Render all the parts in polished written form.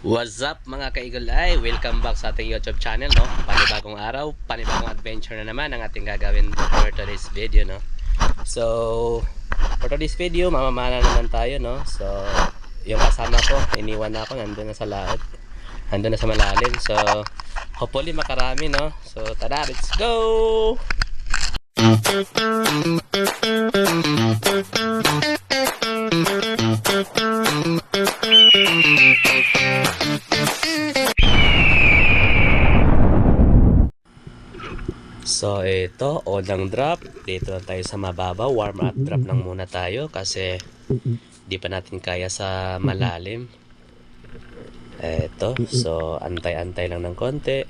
What's up mga ka-Eagle Eye? Welcome back sa ating YouTube channel, no? Panibagong araw, panibagong adventure na naman ang ating gagawin for today's video, no? So, for today's video, mamamana naman tayo, no? So, yung kasama ko, iniwan na ako, nandun na sa laot. Nandun na sa malalim. So, hopefully makarami, no? So, tada, let's go! So ito, unang drop. Dito lang tayo sa mababa. Warm up drop lang muna tayo kasi di pa natin kaya sa malalim. Ito, so antay-antay lang ng konti.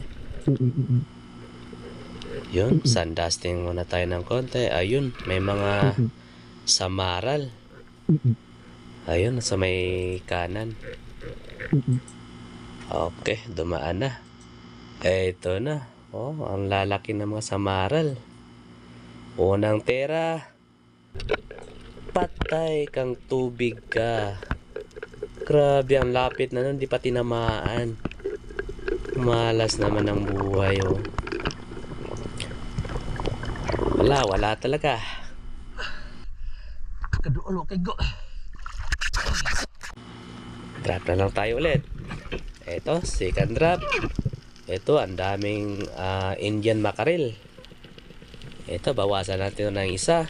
Yun, sandusting muna tayo ng konti. Ayun, may mga samaral. Ayun, sa may kanan. Okay, dumaan na. Ito na. Oh, ang lalaki ng mga samaral. Unang pera. Patay kang tubig ka. Grabe, ang lapit na nun, di pa tinamaan. Malas naman ang buhay, oh. Wala talaga. Kaduol kay go. Drop na lang tayo ulit. Ito, second drop. Ito, ang daming Indian mackerel. Ito, bawasan natin ng isa.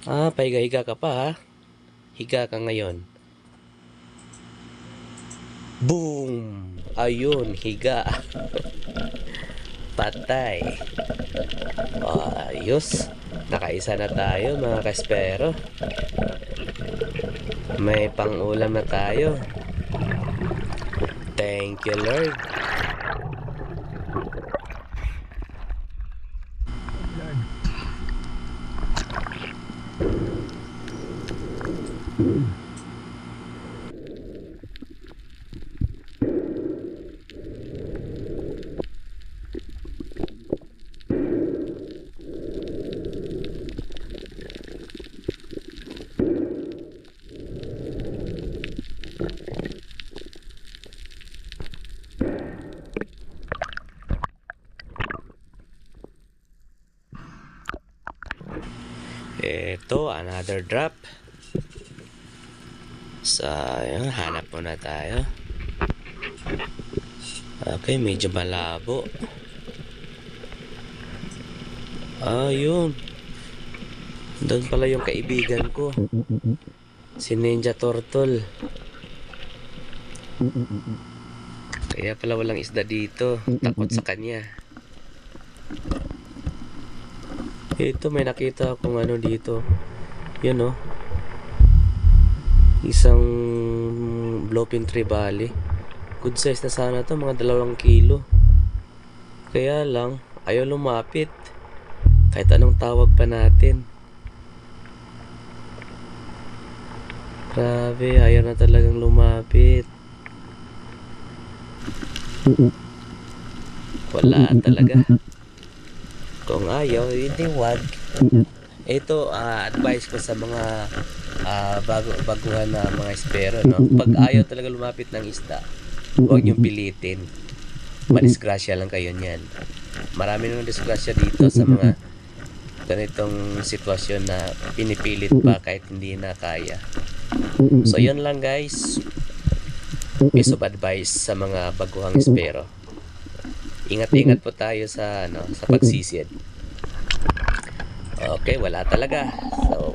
Pahiga-higa ka pa, ha? Higa ka ngayon. Boom! Ayun, higa. Patay. Ayos. Nakaisa na tayo, mga kaspero. May pang-ulam na tayo. Thank you, Lord. Ito, another drop. So, yun, hanap muna tayo. Okay, medyo malabo. Yun. Doon pala yung kaibigan ko. Si Ninja Turtle. Kaya pala walang isda dito. Takot sa kanya. Ito, may nakita akong ano dito. Yun, oh. Isang bluefin trevally. Good size na sana to, mga 2 kilo. Kaya lang, ayaw lumapit. Kahit anong tawag pa natin. Grabe, ayaw na talagang lumapit. Wala talaga. Kung ayaw, hindi wag. Ito, advice ko sa mga baguhan na mga espero, no? Pag ayaw talaga lumapit ng isda, huwag niyong pilitin. Madisgrasya lang kayo niyan. Marami nang disgrasya dito sa mga ganitong sitwasyon na pinipilit pa kahit hindi na kaya. So, yun lang, guys. Piece of advice sa mga baguhang espero. Ingat-ingat po tayo sa sa pagsisid. Okay, wala talaga. So,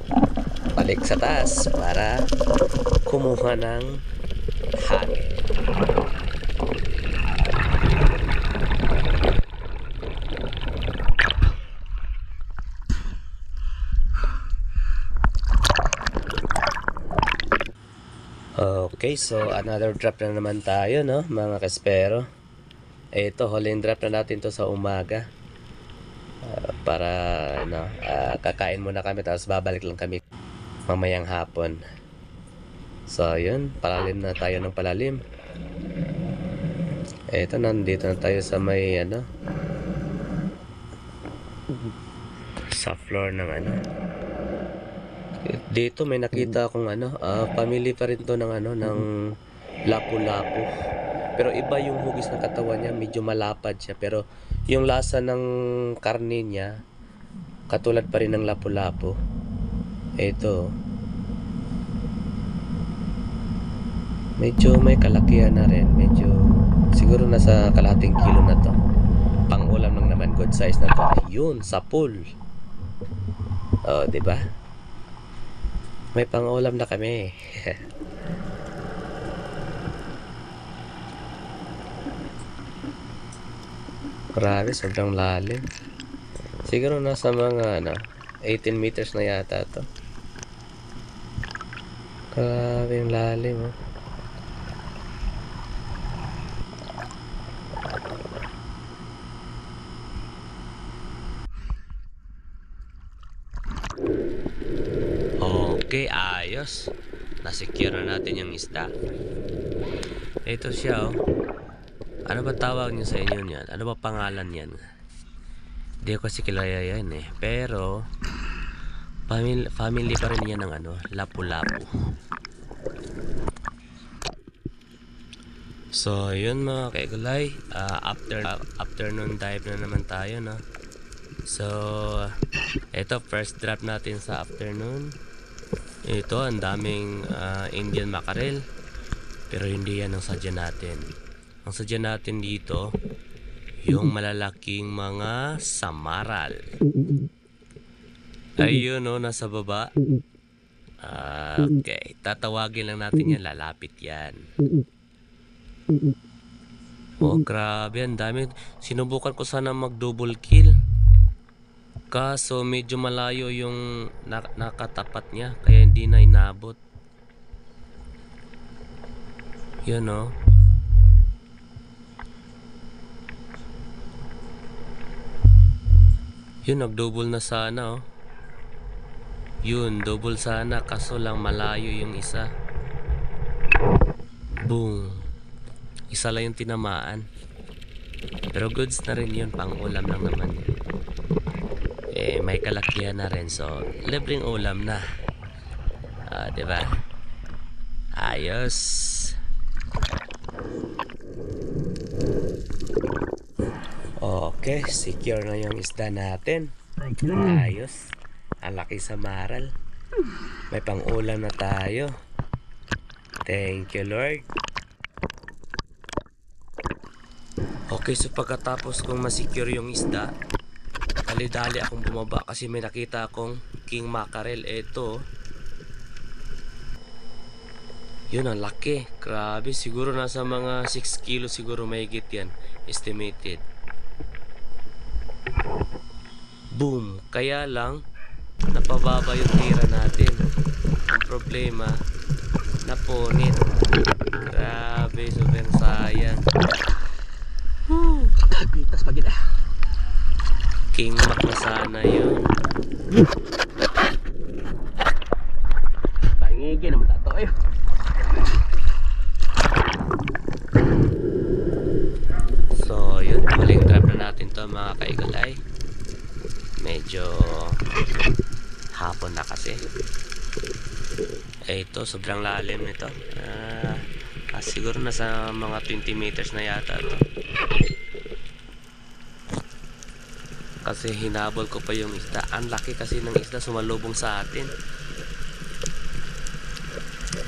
balik sa taas para kumuha ng hangin. Okay, so another drop na naman tayo, no, mga kaspero. Ito, huling drop na natin to sa umaga. Para kakain muna kami tapos babalik lang kami mamayang hapon. So yun, palalim na tayo ng palalim. Ito, nandito na tayo sa may sa floor ng Dito may nakita akong family pa rin to ng ng lapu-lapu. Pero iba yung hugis ng katawan niya, medyo malapad siya. Pero yung lasa ng karne niya, katulad pa rin ng lapu-lapu. Ito. Medyo may kalakihan na rin. Medyo, siguro nasa kalahating kilo na to. Pang-ulam lang naman, good size na to. Ayun, sapul. Oh, di ba? May pang-ulam na kami. Grabe, sobrang lalim. Siguro nasa mga 18 meters na yata to. Grabe yung lalim, oh. Okay, ayos. Nasecure na natin yung isda. Ito siya, oh. Ano ba tawag niyo sa inyo niyan? Ano ba pangalan niyan? Hindi ko kasi kilala yan eh. Pero family pa rin yan ng lapu-lapu. So, yun mga kaigulay. Afternoon dive na naman tayo, no? So, ito first drop natin sa afternoon. Ito, ang daming Indian mackerel. Pero hindi yan ang sadya natin. Ang sadya natin dito, yung malalaking mga samaral. Ayun, no, nasa baba. Okay, tatawagin lang natin yan, lalapit yan. Oh, grabe, ang dami. Sinubukan ko sana mag double kill. Kaso medyo malayo yung nakatapat niya, kaya hindi na inabot. Yun, no. Yun, nag-double na sana, oh. Yun, double sana, kaso lang malayo yung isa. Boom. Isa lang yung tinamaan. Pero goods na rin yun, pang ulam lang naman yun. May kalakihan na rin, so libreng ulam na. Diba? Ayos. Okay, secure na yung isda natin. Ayos. Ang laki sa maral. May pang-ulam na tayo. Thank you, Lord. Okay, so pagkatapos kong masecure yung isda, dali-dali akong bumaba kasi may nakita akong king mackerel. Ito. Yun, ang laki. Grabe, siguro nasa mga 6 kilo siguro mahigit yan. Estimated. Boom! Kaya lang napababa yung tira natin. Ang problema, napunit. Grabe, sobrang sayang. Bitas pagi dah. King Mac na sana yun. Tangigin naman tato eh. So yun, huling drop na natin to mga kaigulay. Medyo hapon na kasi. Ito, sobrang lalim nito. Siguro nasa mga 20 meters na yata to. Kasi hinabol ko pa yung isda. Ang laki kasi ng isda, sumalubong sa atin.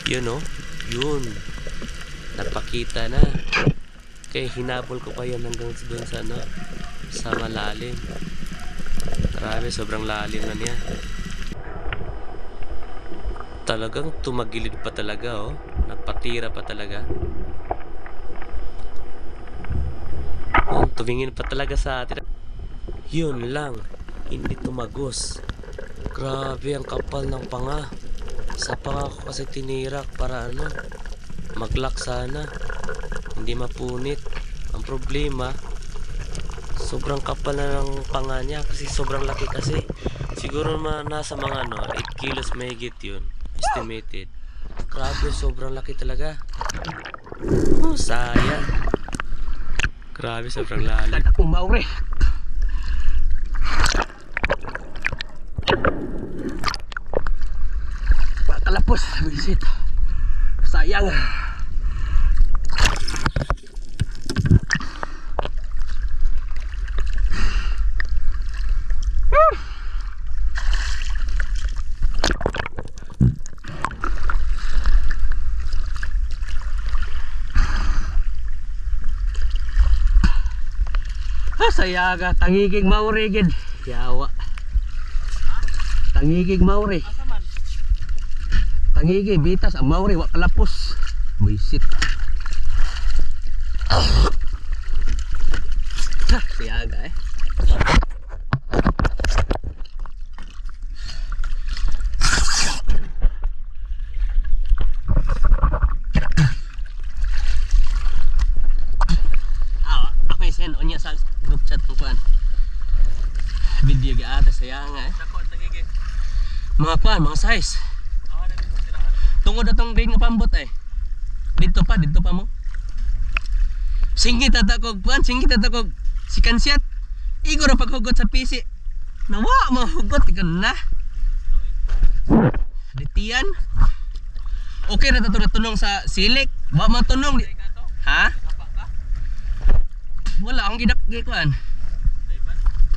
Yun, oh. Yun. Nagpakita na. Okay, hinabol ko pa yan hanggang doon sa sa malalim. Grabe, sobrang lalim na niya. Talagang tumagilid pa talaga, oh. Nagpatira pa talaga. Oh, tumingin pa talaga sa atin. Yun lang, hindi tumagos. Grabe, ang kapal ng panga. Sa panga ko kasi tinirak para maglock sana. Hindi mapunit. Ang problema, sobrang kapal na ng panga niya kasi sobrang laki kasi. Siguro nasa mga 8 kilos mahigit yun. Estimated. Grabe, sobrang laki talaga. Oh, sayang. Grabe, sobrang lalim. Akong maure. Pakalapos, visit. Sayang. Sayaga, tangigig maurigid. Yawa. Tangigig mauri. Tangigig, bitas, ang mauri, wak kalapos. Buisit. Sayaga eh. Ako yung send on niya sa group chat ko kuan. Video ga ata sayanga eh. Mga kuan, mga size. Tungod atong ring nga pambot eh. Dito pa mo. Singit ata ko kuan, singit ata ko si kansyat. Igo ra paghugot sa PC. Nawa mahugot ikon na. Ditian. Okay na tato tunong sa silik. Wa man tunong di. Ha? Wala akong gidakgi kuan.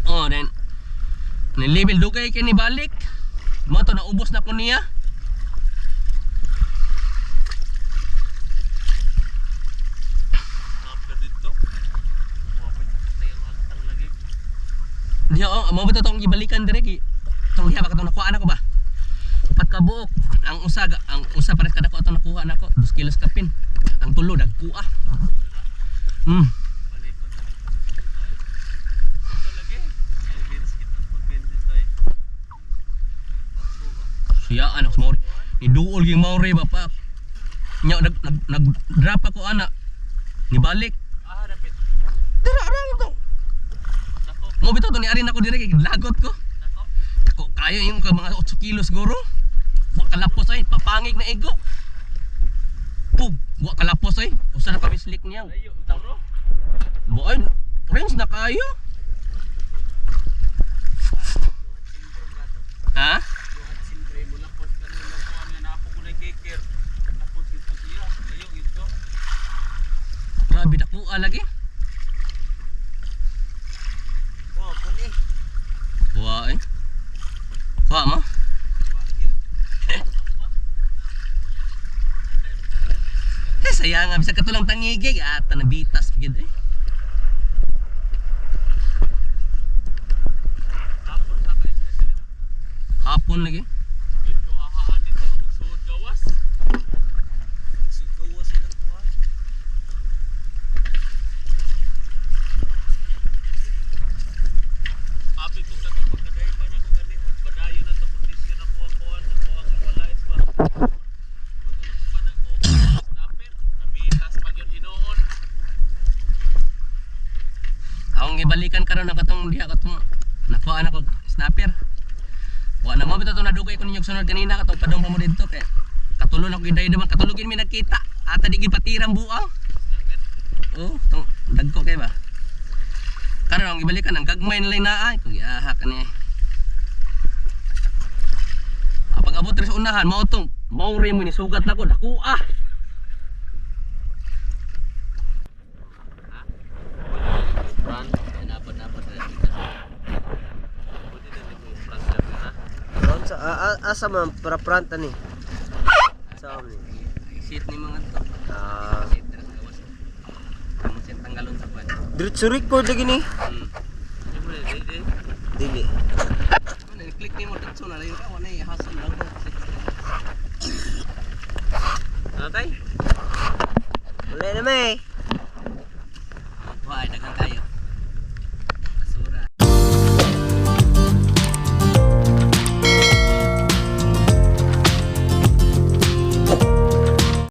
Oh, then level dugay kini balik. Mo to naubos na ko niya. After dito. Diya oh, mo ba tong gibalikan dire ki. Tong diha ba katong nakuha na ko ba? Upat ka buok. Ang usa pares kada ko atong nakuha nako 2 kilos kapin. Ang tulo dagkuha. Siya anak Mauri. Ni duol ging Mauri bapak. Nya nag-drop ako ana. Ni balik. Dapit. Dira arang to. Mo bitaw to ni arin ako dire kay lagot ko. Ako kayo yung mga 8 kilos siguro. Wa kalapos ay papangig na ego. Pug, wa kalapos ay. Usa na kami slick niya. Boy, friends na kayo. Ha? Grabe na po lagi. Oh, puli. Wah eh. Wah mo? Sayang nga bisa katulang tangigig at nabitas pigid eh. Hapon lagi. Dito ahaan dito magsud gawas. Magsud gawas ilang kuha. Abi kung dapat pagkaday pa na kung ganihan, padayon na ta kondisyon ako kuan ako ang walais ba. Akong gibalikan karon na katong diha katong nakuha na ko snapper. Wa na mo bitaw to nadugay ko ninyo sunod kanina katong padong pa mo didto kay katulon ako giday naman katulogin mi nagkita ata di gipatirang buang. Oh, tong dagko kay ba. Karon ang gibalikan ang gagmay na lang naa ito giaha kani. Pag abot sa unahan mao tong Mauri mo ni sugat na ko dakuha. Asa man para pranta ni. Sa ni. Seat ni mga to. Seat na gawas. Kamu sen tanggalon sa kwan. Diretso record lagi ni. Siyempre, Dili. Ano, click ni mo dito na lang ka wala ihasol lang. Okay? Wala na may. Why dagang kayo.